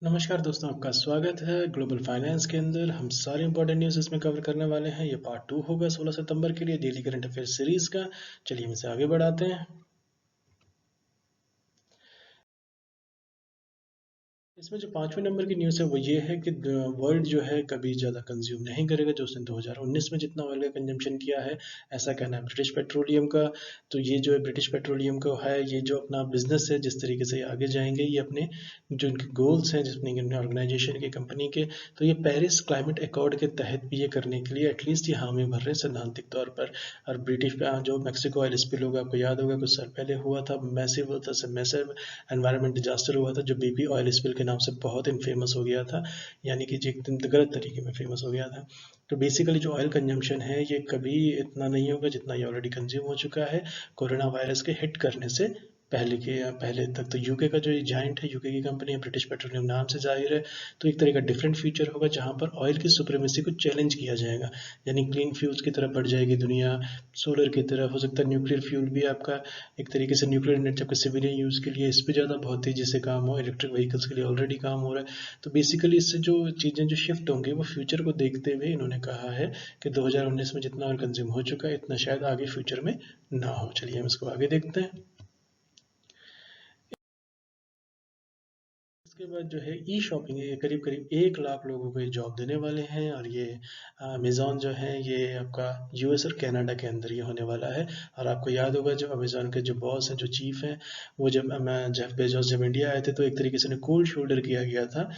नमस्कार दोस्तों, आपका स्वागत है ग्लोबल फाइनेंस के अंदर। हम सारे इंपॉर्टेंट न्यूज़ इसमें कवर करने वाले हैं। ये पार्ट 2 होगा 16 सितंबर के लिए डेली करंट अफेयर सीरीज का। चलिए हम इसे आगे बढ़ाते हैं। इसमें जो 5वें नंबर की न्यूज़ है वो ये है कि वर्ल्ड जो है कभी ज़्यादा कंज्यूम नहीं करेगा जो उसने 2019 में जितना ऑयल का कंजम्पशन किया है, ऐसा कहना है ब्रिटिश पेट्रोलियम का। तो ये जो है ब्रिटिश पेट्रोलियम का है, ये जो अपना बिजनेस है, जिस तरीके से ये आगे जाएंगे, ये अपने जो इनके गोल्स हैं जितनी ऑर्गेनाइजेशन की कंपनी के, तो ये पेरिस क्लाइमेट अकॉर्ड के तहत भी ये करने के लिए एटलीस्ट ये हामी भर रहे हैं सैद्धांतिक तौर पर। और ब्रिटिश जो मैक्सिको ऑयल स्पिल होगा, आपको याद होगा कुछ साल पहले हुआ था, मैसिव एनवायरमेंट डिजास्टर हुआ था जो बीपी ऑयल स्पिल के नाम से बहुत फेमस हो गया था, यानी कि एकदम गलत तरीके में फेमस हो गया था। तो बेसिकली जो ऑयल कंजम्पशन है ये कभी इतना नहीं होगा जितना ये ऑलरेडी कंज्यूम हो चुका है कोरोना वायरस के हिट करने से पहले तक। तो यूके का जो ये जाइंट है, यूके की कंपनी है, ब्रिटिश पेट्रोलियम नाम से जाहिर है। तो एक तरह का डिफरेंट फ्यूचर होगा जहां पर ऑयल की सुप्रीमेसी को चैलेंज किया जाएगा, यानी क्लीन फ्यूल्स की तरफ बढ़ जाएगी दुनिया, सोलर की तरफ, हो सकता है न्यूक्लियर फ्यूल भी आपका एक तरीके से न्यूक्लियर एनर्जी आपके सिविलियन यूज़ के लिए इस पर ज़्यादा बहुत तेज़ी से काम हो, इलेक्ट्रिक व्हीकल्स के लिए ऑलरेडी काम हो रहा है। तो बेसिकली इससे जो चीज़ें जो शिफ्ट होंगी वो फ्यूचर को देखते हुए इन्होंने कहा है कि 2019 में जितना ऑयल कंज्यूम हो चुका है इतना शायद आगे फ्यूचर में ना हो। चलिए हम इसको आगे देखते हैं। इसके बाद जो है ई शॉपिंग है, ये करीब करीब 1 लाख लोगों को ये जॉब देने वाले हैं। और ये अमेज़ॉन जो है ये आपका यूएस और कनाडा के अंदर ये होने वाला है। और आपको याद होगा जब अमेज़ॉन के जो बॉस हैं, जो चीफ हैं, वो जब जेफ बेजोस जब इंडिया आए थे तो एक तरीके से उन्हें कोल्ड शोल्डर किया गया था।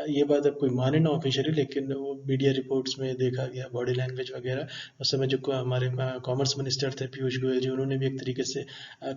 ये बात अब कोई माने ना ऑफिशियली, लेकिन वो मीडिया रिपोर्ट्स में देखा गया, बॉडी लैंग्वेज वगैरह। उस समय जो हमारे कॉमर्स मिनिस्टर थे पीयूष गोयल जी, उन्होंने भी एक तरीके से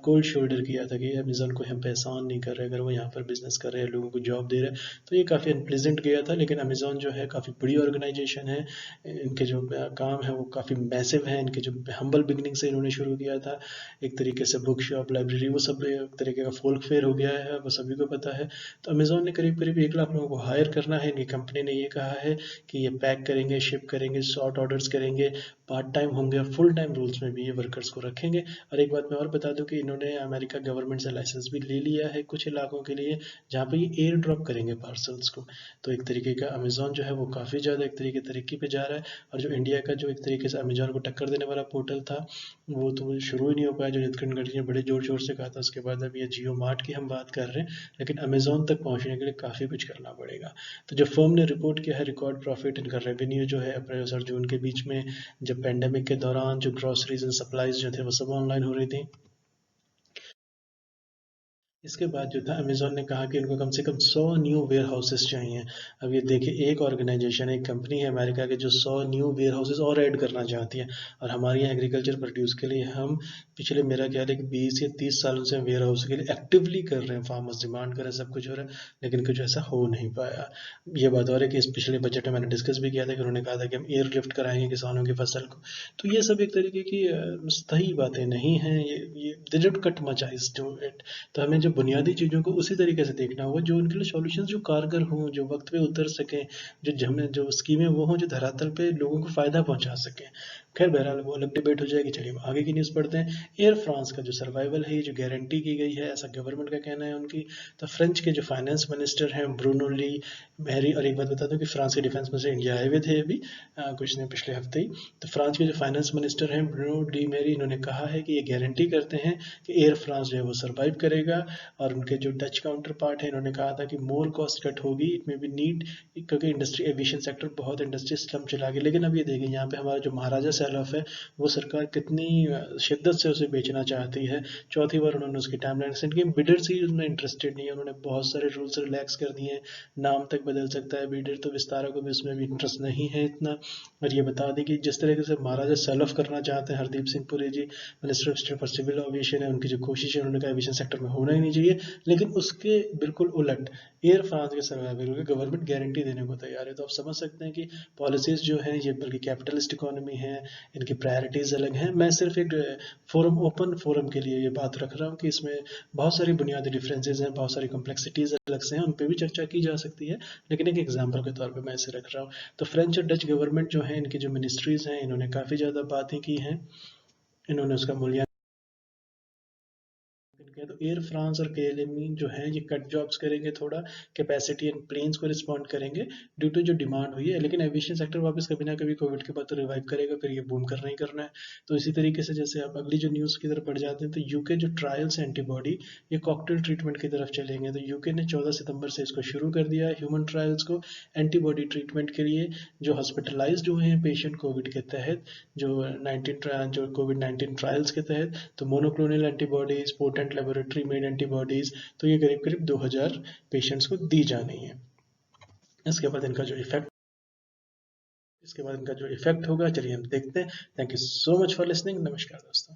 कोल्ड शोल्डर किया था कि अमेज़ॉन को हम पे एहसान नहीं कर रहे, अगर वो यहाँ पर बिजनेस कर रहे हैं, लोगों को जॉब दे रहे हैं। तो ये काफ़ी अनप्लेजेंट गया था। लेकिन अमेज़ॉन जो है काफ़ी बड़ी ऑर्गेनाइजेशन है, इनके जो काम है वो काफ़ी मैसिव है। इनके जो हम्बल बिगनिंग से इन्होंने शुरू किया था, एक तरीके से बुक शॉप, लाइब्रेरी, वो सब एक तरीके का फोल्क फेयर हो गया है, वो सभी को पता है। तो अमेज़ॉन ने करीब करीब 1 लाख लोगों को हायर करना है। इनकी कंपनी ने ये कहा है कि ये पैक करेंगे, शिप करेंगे, शॉर्ट ऑर्डर्स करेंगे, पार्ट टाइम होंगे और फुल टाइम रूल्स में भी ये वर्कर्स को रखेंगे। और एक बात मैं और बता दूं कि इन्होंने अमेरिका गवर्नमेंट से लाइसेंस भी ले लिया है कुछ इलाकों के लिए, जहाँ पे ये एयर ड्रॉप करेंगे पार्सल्स को। तो एक तरीके का अमेज़ॉन जो है वो काफ़ी ज़्यादा एक तरीके तरक्की पे जा रहा है। और जो इंडिया का जो एक तरीके से अमेज़ॉन को टक्कर देने वाला पोर्टल था, वो तो शुरू ही नहीं हो पाया, जो नितिन गडकरी ने बड़े जोर शोर से कहा था। उसके बाद अब ये जियो मार्ट की हम बात कर रहे हैं, लेकिन अमेज़ॉन तक पहुँचने के लिए काफ़ी कुछ करना पड़ेगा। तो जो फर्म ने रिपोर्ट किया है, रिकॉर्ड प्रॉफिट, इनका रेवेन्यू जो है अप्रैल और जून के बीच में, जब पेंडेमिक के दौरान जो ग्रोसरीज एंड सप्लाईज जो थे वो सब ऑनलाइन हो रही थी। इसके बाद जो था अमेज़न ने कहा कि उनको कम से कम 100 न्यू वेयर हाउसेस चाहिए। अब ये देखिए, एक ऑर्गेनाइजेशन, एक कंपनी है अमेरिका के जो 100 न्यू वेयर हाउसेस और ऐड करना चाहती है। और हमारे यहाँ एग्रीकल्चर प्रोड्यूस के लिए हम पिछले, मेरा ख्याल है कि 20 या 30 सालों से वेयर हाउस के लिए एक्टिवली कर रहे हैं, फार्मर्स डिमांड कर रहे हैं, सब कुछ हो रहा है, लेकिन कुछ ऐसा हो नहीं पाया। ये बात और है कि इस पिछले बजट में मैंने डिस्कस भी किया था कि उन्होंने कहा था कि हम एयर लिफ्ट कराएंगे किसानों की फसल को। तो ये सब एक तरीके की सही बातें नहीं हैं। ये they did cut much eyes to it. तो हमें जो बुनियादी चीज़ों को उसी तरीके से देखना होगा जो उनके लिए सॉल्यूशंस जो कारगर हों, जो वक्त पे उतर सकें, जो स्कीमें वो हों जो धरातल पे लोगों को फ़ायदा पहुंचा सकें। खैर बहरहाल वो अलग डिबेट हो जाएगी। चलिए हम आगे की न्यूज़ पढ़ते हैं। एयर फ्रांस का जो सर्वाइवल है, ये जो गारंटी की गई है, ऐसा गवर्नमेंट का कहना है उनकी। तो फ्रेंच के जो फाइनेंस मिनिस्टर हैं ब्रूनो ली मैरी, और एक बात बता दूं कि फ्रांस के डिफेंस मिनिस्टर इंडिया आए हुए थे अभी कुछ दिन पिछले हफ्ते ही। तो फ्रांस के जो फाइनेंस मिनिस्टर हैं ब्रूनो डी मैरी, इन्होंने कहा है कि ये गारंटी करते हैं कि एयर फ्रांस जो है वो सर्वाइव करेगा। और उनके जो डच काउंटर पार्ट है, इन्होंने कहा था कि मोर कॉस्ट कट होगी, इट में बी नीड, क्योंकि इंडस्ट्री एविएशन सेक्टर बहुत इंडस्ट्री स्लम चला गया। लेकिन अब ये देखिए यहाँ पे हमारा जो महाराजा सेल ऑफ है, वो सरकार कितनी शिद्दत से उसे बेचना चाहती है। चौथी बार उन्होंने उसकी टाइमलाइन एक्सटेंड की। बिडर्स ही उसमें इंटरेस्टेड नहीं है, उन्होंने बहुत सारे रूल्स रिलैक्स कर दिए हैं, नाम तक बदल सकता है बिडर। तो विस्तारा को भी उसमें भी इंटरेस्ट नहीं है इतना। और ये बता दें कि जिस तरीके से महाराजा सेल ऑफ करना चाहते हैं Hardeep Singh Puri ji, minister of state for civil aviation है, उनकी जो कोशिश है, उन्होंने कहा एविएशन सेक्टर में होना ही नहीं चाहिए। लेकिन उसके बिल्कुल उलट एयर फ्रांस के सर्वाइवल की गवर्नमेंट गारंटी देने को तैयार है। तो आप समझ सकते हैं कि पॉलिसीज जो हैं ये बल्कि कैपिटलिस्ट इकोनॉमी है, इनकी प्रायोरिटीज अलग हैं। मैं सिर्फ एक फोरम, ओपन फोरम के लिए ये बात रख रहा हूँ कि इसमें बहुत सारी बुनियादी डिफरेंसेस हैं, बहुत सारी कॉम्प्लेक्सिटीज अलग से हैं, उन पर भी चर्चा की जा सकती है। लेकिन एक एग्जाम्पल के तौर पर मैं इसे रख रहा हूँ। तो फ्रेंच और डच गवर्नमेंट जो है, इनकी जो मिनिस्ट्रीज हैं, इन्होंने काफ़ी ज़्यादा बातें की हैं, इन्होंने उसका मूल्यांकन रखे हैं। तो एयर फ्रांस और KLM जो है ये कट जॉब्स करेंगे, थोड़ा कैपेसिटी एंड प्लेन्स को रिस्पॉन्ड करेंगे ड्यू टू जो डिमांड हुई है, लेकिन एविएशन सेक्टर वापस कभी ना कभी कोविड के बाद तो रिवाइव करेगा, फिर ये बूम करना ही करना है। तो इसी तरीके से जैसे आप अगली जो न्यूज़ की तरफ बढ़ जाते हैं, तो यूके जो ट्रायल्स एंटीबॉडी ये कॉकटेल ट्रीटमेंट की तरफ चलेंगे। तो यूके ने 14 सितंबर से इसको शुरू कर दिया है ह्यूमन ट्रायल्स को एंटीबॉडी ट्रीटमेंट के लिए। जो हॉस्पिटलाइज्ड हुए हैं पेशेंट कोविड के तहत, जो कोविड-19 ट्रायल्स के तहत, तो monoclonal antibodies, potent laboratory made antibodies, तो ये करीब करीब 2000 पेशेंट्स को दी जानी है। इसके बाद इनका जो इफेक्ट होगा, चलिए हम देखते हैं। Thank you so much for listening. नमस्कार दोस्तों।